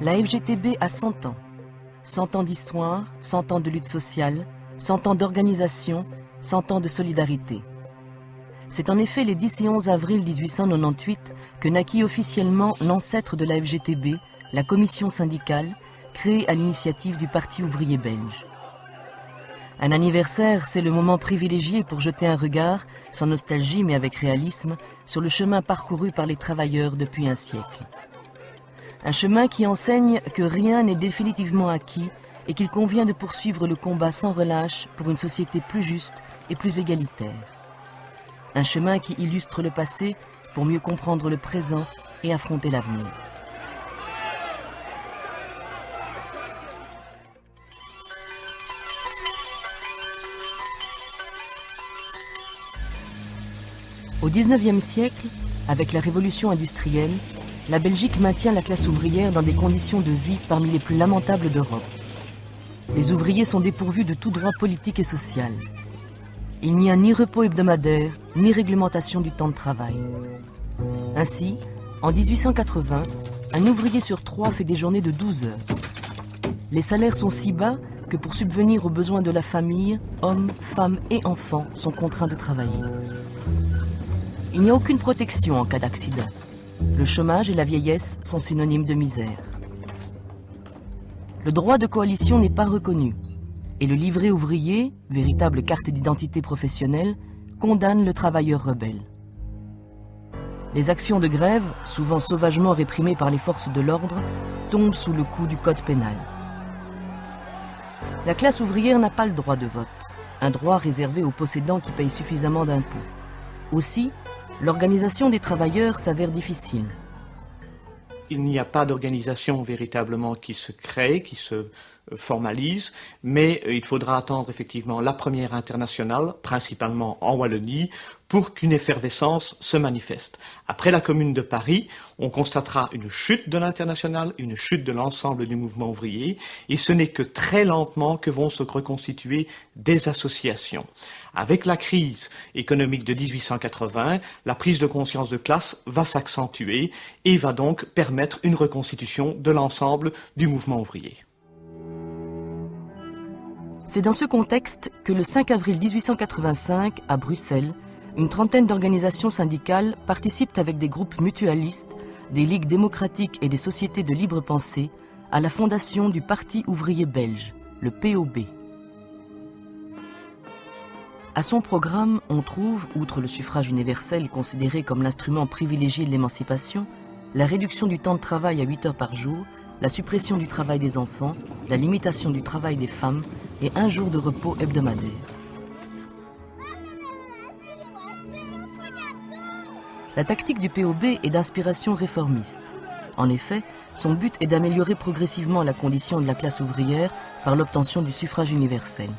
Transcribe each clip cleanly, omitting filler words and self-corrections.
La FGTB a 100 ans. 100 ans d'histoire, 100 ans de lutte sociale, 100 ans d'organisation, 100 ans de solidarité. C'est en effet les 10 et 11 avril 1898 que naquit officiellement l'ancêtre de la FGTB, la commission syndicale, créée à l'initiative du Parti ouvrier belge. Un anniversaire, c'est le moment privilégié pour jeter un regard, sans nostalgie mais avec réalisme, sur le chemin parcouru par les travailleurs depuis un siècle. Un chemin qui enseigne que rien n'est définitivement acquis et qu'il convient de poursuivre le combat sans relâche pour une société plus juste et plus égalitaire. Un chemin qui illustre le passé pour mieux comprendre le présent et affronter l'avenir. Au XIXe siècle, avec la révolution industrielle, la Belgique maintient la classe ouvrière dans des conditions de vie parmi les plus lamentables d'Europe. Les ouvriers sont dépourvus de tout droit politique et social. Il n'y a ni repos hebdomadaire, ni réglementation du temps de travail. Ainsi, en 1880, un ouvrier sur 3 fait des journées de 12 heures. Les salaires sont si bas que pour subvenir aux besoins de la famille, hommes, femmes et enfants sont contraints de travailler. Il n'y a aucune protection en cas d'accident. Le chômage et la vieillesse sont synonymes de misère. Le droit de coalition n'est pas reconnu et le livret ouvrier, véritable carte d'identité professionnelle, condamne le travailleur rebelle. Les actions de grève, souvent sauvagement réprimées par les forces de l'ordre, tombent sous le coup du code pénal. La classe ouvrière n'a pas le droit de vote, un droit réservé aux possédants qui payent suffisamment d'impôts. Aussi, l'organisation des travailleurs s'avère difficile. Il n'y a pas d'organisation véritablement qui se crée, qui se formalise, mais il faudra attendre effectivement la première internationale, principalement en Wallonie, pour qu'une effervescence se manifeste. Après la Commune de Paris, on constatera une chute de l'internationale, une chute de l'ensemble du mouvement ouvrier, et ce n'est que très lentement que vont se reconstituer des associations. Avec la crise économique de 1880, la prise de conscience de classe va s'accentuer et va donc permettre une reconstitution de l'ensemble du mouvement ouvrier. C'est dans ce contexte que le 5 avril 1885, à Bruxelles, une trentaine d'organisations syndicales participent avec des groupes mutualistes, des ligues démocratiques et des sociétés de libre pensée à la fondation du Parti ouvrier belge, le POB. À son programme, on trouve, outre le suffrage universel considéré comme l'instrument privilégié de l'émancipation, la réduction du temps de travail à 8 heures par jour, la suppression du travail des enfants, la limitation du travail des femmes et un jour de repos hebdomadaire. La tactique du POB est d'inspiration réformiste. En effet, son but est d'améliorer progressivement la condition de la classe ouvrière par l'obtention du suffrage universel.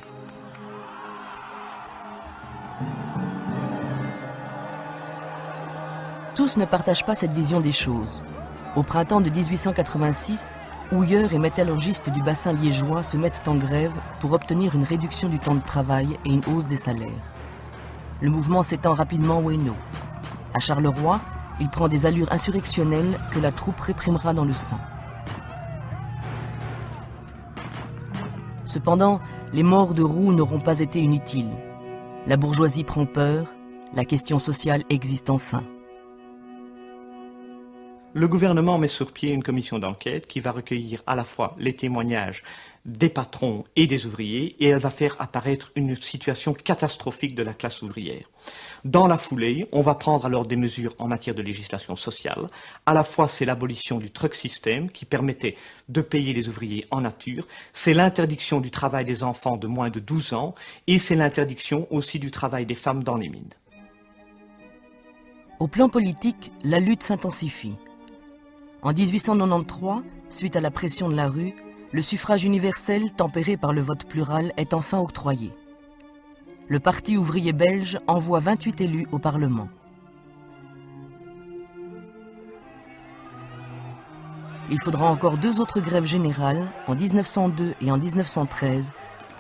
Tous ne partagent pas cette vision des choses. Au printemps de 1886, houilleurs et métallurgistes du bassin liégeois se mettent en grève pour obtenir une réduction du temps de travail et une hausse des salaires. Le mouvement s'étend rapidement au Hainaut. À Charleroi, il prend des allures insurrectionnelles que la troupe réprimera dans le sang. Cependant, les morts de Roux n'auront pas été inutiles. La bourgeoisie prend peur, la question sociale existe enfin. Le gouvernement met sur pied une commission d'enquête qui va recueillir à la fois les témoignages des patrons et des ouvriers et elle va faire apparaître une situation catastrophique de la classe ouvrière. Dans la foulée, on va prendre alors des mesures en matière de législation sociale. À la fois, c'est l'abolition du truck system qui permettait de payer les ouvriers en nature, c'est l'interdiction du travail des enfants de moins de 12 ans et c'est l'interdiction aussi du travail des femmes dans les mines. Au plan politique, la lutte s'intensifie. En 1893, suite à la pression de la rue, le suffrage universel, tempéré par le vote plural, est enfin octroyé. Le Parti ouvrier belge envoie 28 élus au Parlement. Il faudra encore 2 autres grèves générales, en 1902 et en 1913,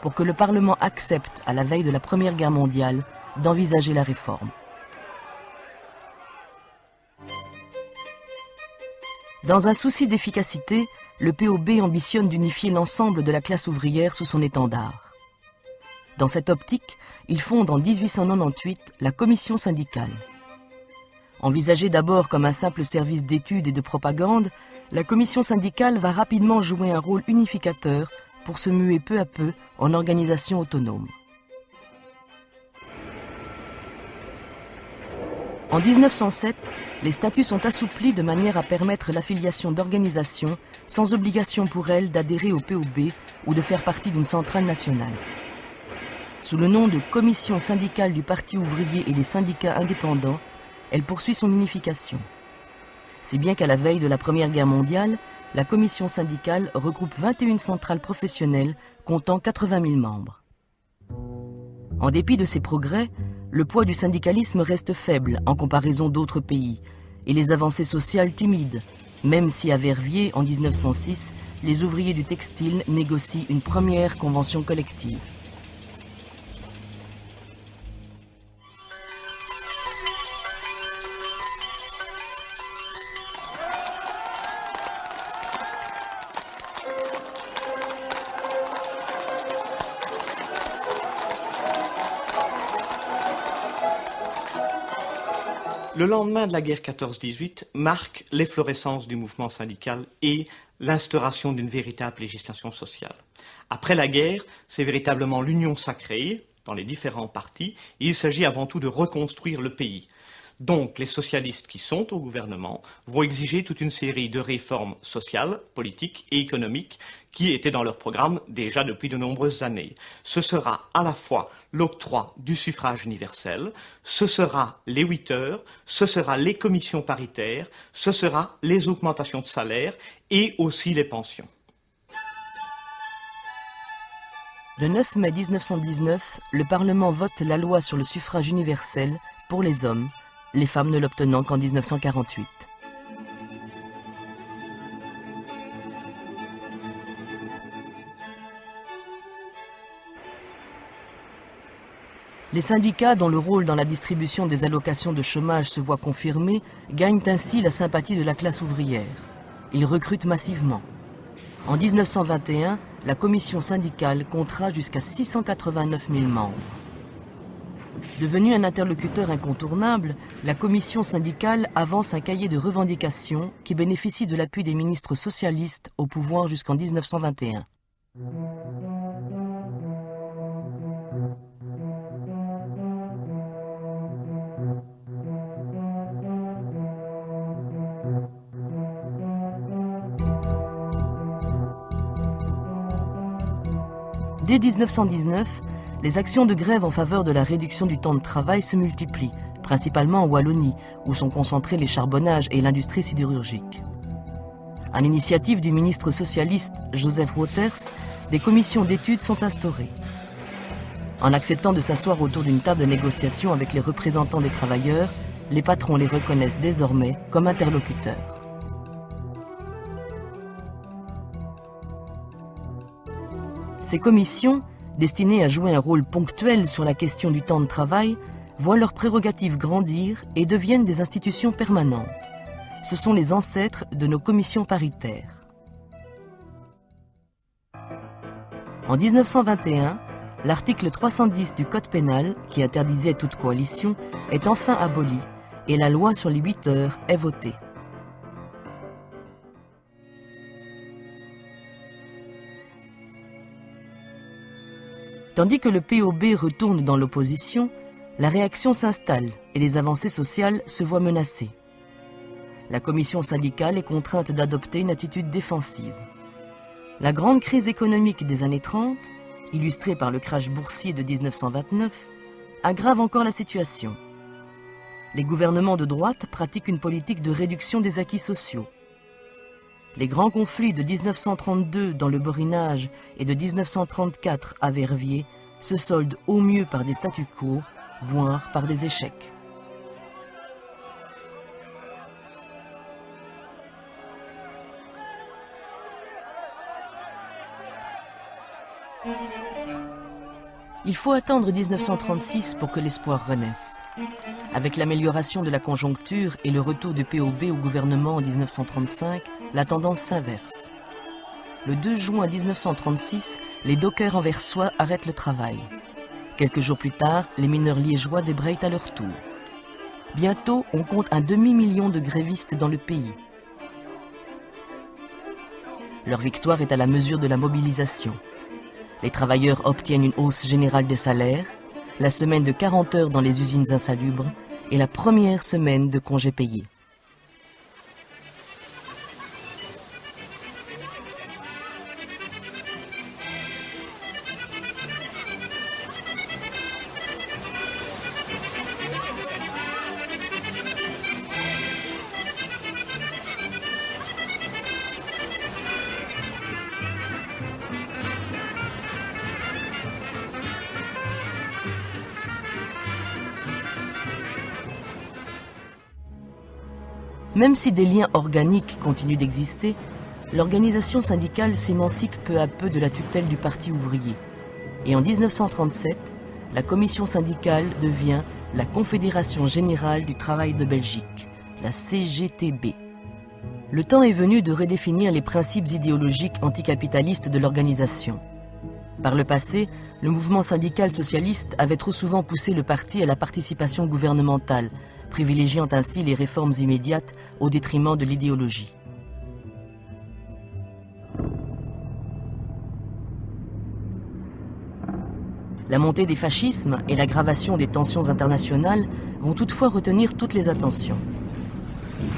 pour que le Parlement accepte, à la veille de la Première Guerre mondiale, d'envisager la réforme. Dans un souci d'efficacité, le POB ambitionne d'unifier l'ensemble de la classe ouvrière sous son étendard. Dans cette optique, il fonde en 1898 la Commission syndicale. Envisagée d'abord comme un simple service d'études et de propagande, la Commission syndicale va rapidement jouer un rôle unificateur pour se muer peu à peu en organisation autonome. En 1907, les statuts sont assouplis de manière à permettre l'affiliation d'organisations sans obligation pour elles d'adhérer au POB ou de faire partie d'une centrale nationale. Sous le nom de Commission syndicale du Parti ouvrier et les syndicats indépendants, elle poursuit son unification. Si bien qu'à la veille de la Première Guerre mondiale, la Commission syndicale regroupe 21 centrales professionnelles comptant 80 000 membres. En dépit de ces progrès, le poids du syndicalisme reste faible en comparaison d'autres pays et les avancées sociales timides, même si à Verviers, en 1906, les ouvriers du textile négocient une première convention collective. Le lendemain de la guerre 14-18 marque l'efflorescence du mouvement syndical et l'instauration d'une véritable législation sociale. Après la guerre, c'est véritablement l'union sacrée dans les différents partis et il s'agit avant tout de reconstruire le pays. Donc les socialistes qui sont au gouvernement vont exiger toute une série de réformes sociales, politiques et économiques qui étaient dans leur programme déjà depuis de nombreuses années. Ce sera à la fois l'octroi du suffrage universel, ce sera les 8 heures, ce sera les commissions paritaires, ce sera les augmentations de salaire et aussi les pensions. Le 9 mai 1919, le Parlement vote la loi sur le suffrage universel pour les hommes, les femmes ne l'obtenant qu'en 1948. Les syndicats, dont le rôle dans la distribution des allocations de chômage se voit confirmé, gagnent ainsi la sympathie de la classe ouvrière. Ils recrutent massivement. En 1921, la commission syndicale comptera jusqu'à 689 000 membres. Devenue un interlocuteur incontournable, la commission syndicale avance un cahier de revendications qui bénéficie de l'appui des ministres socialistes au pouvoir jusqu'en 1921. Dès 1919, les actions de grève en faveur de la réduction du temps de travail se multiplient, principalement en Wallonie, où sont concentrés les charbonnages et l'industrie sidérurgique. À l'initiative du ministre socialiste Joseph Waters, des commissions d'études sont instaurées. En acceptant de s'asseoir autour d'une table de négociation avec les représentants des travailleurs, les patrons les reconnaissent désormais comme interlocuteurs. Ces commissions, destinées à jouer un rôle ponctuel sur la question du temps de travail, voient leurs prérogatives grandir et deviennent des institutions permanentes. Ce sont les ancêtres de nos commissions paritaires. En 1921, l'article 310 du Code pénal, qui interdisait toute coalition, est enfin aboli et la loi sur les 8 heures est votée. Tandis que le POB retourne dans l'opposition, la réaction s'installe et les avancées sociales se voient menacées. La commission syndicale est contrainte d'adopter une attitude défensive. La grande crise économique des années 30, illustrée par le crash boursier de 1929, aggrave encore la situation. Les gouvernements de droite pratiquent une politique de réduction des acquis sociaux. Les grands conflits de 1932 dans le Borinage et de 1934 à Verviers se soldent au mieux par des statu quo, voire par des échecs. Il faut attendre 1936 pour que l'espoir renaisse. Avec l'amélioration de la conjoncture et le retour du POB au gouvernement en 1935, la tendance s'inverse. le 2 juin 1936, les dockers anversois arrêtent le travail. Quelques jours plus tard, les mineurs liégeois débrayent à leur tour. Bientôt, on compte un demi-million de grévistes dans le pays. Leur victoire est à la mesure de la mobilisation. Les travailleurs obtiennent une hausse générale des salaires, la semaine de 40 heures dans les usines insalubres et la première semaine de congés payés. Même si des liens organiques continuent d'exister, l'organisation syndicale s'émancipe peu à peu de la tutelle du Parti ouvrier. Et en 1937, la commission syndicale devient la Confédération générale du travail de Belgique, la CGTB. Le temps est venu de redéfinir les principes idéologiques anticapitalistes de l'organisation. Par le passé, le mouvement syndical socialiste avait trop souvent poussé le parti à la participation gouvernementale, privilégiant ainsi les réformes immédiates au détriment de l'idéologie. La montée des fascismes et l'aggravation des tensions internationales vont toutefois retenir toutes les attentions.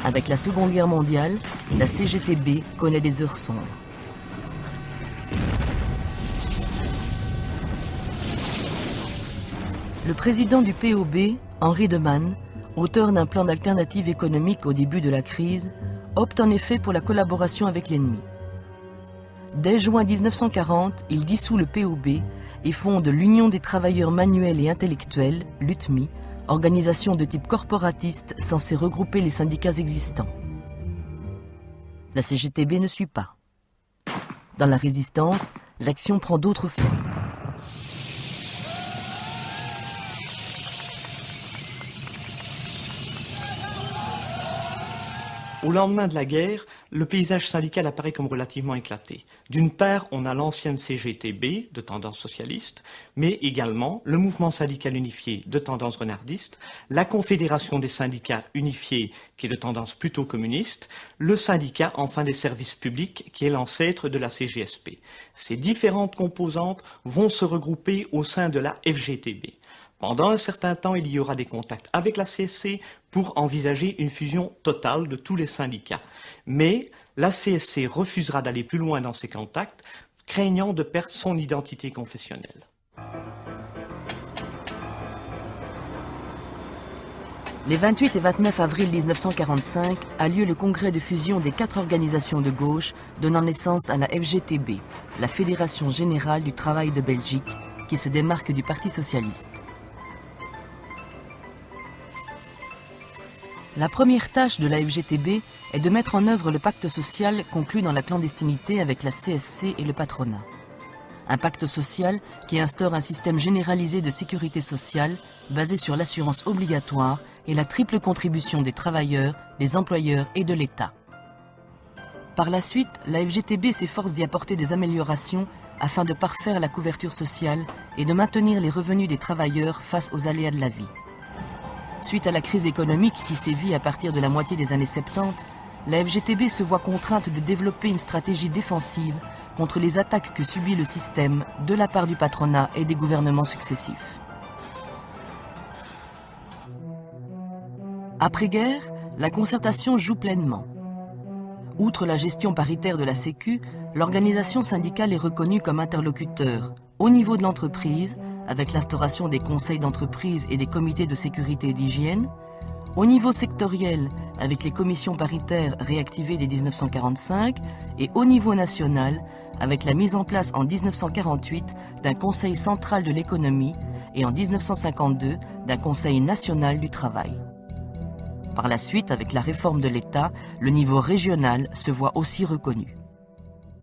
Avec la Seconde Guerre mondiale, la CGTB connaît des heures sombres. Le président du POB, Henri Demann, auteur d'un plan d'alternative économique au début de la crise, opte en effet pour la collaboration avec l'ennemi. Dès juin 1940, il dissout le POB et fonde l'Union des travailleurs manuels et intellectuels, l'UTMI, organisation de type corporatiste censée regrouper les syndicats existants. La CGTB ne suit pas. Dans la résistance, l'action prend d'autres formes. Au lendemain de la guerre, le paysage syndical apparaît comme relativement éclaté. D'une part, on a l'ancienne CGTB, de tendance socialiste, mais également le mouvement syndical unifié, de tendance renardiste, la Confédération des syndicats unifiés, qui est de tendance plutôt communiste, le syndicat, enfin, des services publics, qui est l'ancêtre de la CGSP. Ces différentes composantes vont se regrouper au sein de la FGTB. Pendant un certain temps, il y aura des contacts avec la CSC pour envisager une fusion totale de tous les syndicats. Mais la CSC refusera d'aller plus loin dans ces contacts, craignant de perdre son identité confessionnelle. Les 28 et 29 avril 1945 a lieu le congrès de fusion des 4 organisations de gauche donnant naissance à la FGTB, la Fédération générale du travail de Belgique, qui se démarque du Parti socialiste. La première tâche de la FGTB est de mettre en œuvre le pacte social conclu dans la clandestinité avec la CSC et le patronat. Un pacte social qui instaure un système généralisé de sécurité sociale basé sur l'assurance obligatoire et la triple contribution des travailleurs, des employeurs et de l'État. Par la suite, la FGTB s'efforce d'y apporter des améliorations afin de parfaire la couverture sociale et de maintenir les revenus des travailleurs face aux aléas de la vie. Suite à la crise économique qui sévit à partir de la moitié des années 70, la FGTB se voit contrainte de développer une stratégie défensive contre les attaques que subit le système de la part du patronat et des gouvernements successifs. Après-guerre, la concertation joue pleinement. Outre la gestion paritaire de la Sécu, l'organisation syndicale est reconnue comme interlocuteur au niveau de l'entreprise, avec l'instauration des conseils d'entreprise et des comités de sécurité et d'hygiène, au niveau sectoriel, avec les commissions paritaires réactivées dès 1945, et au niveau national, avec la mise en place en 1948 d'un Conseil central de l'économie et en 1952 d'un Conseil national du travail. Par la suite, avec la réforme de l'État, le niveau régional se voit aussi reconnu.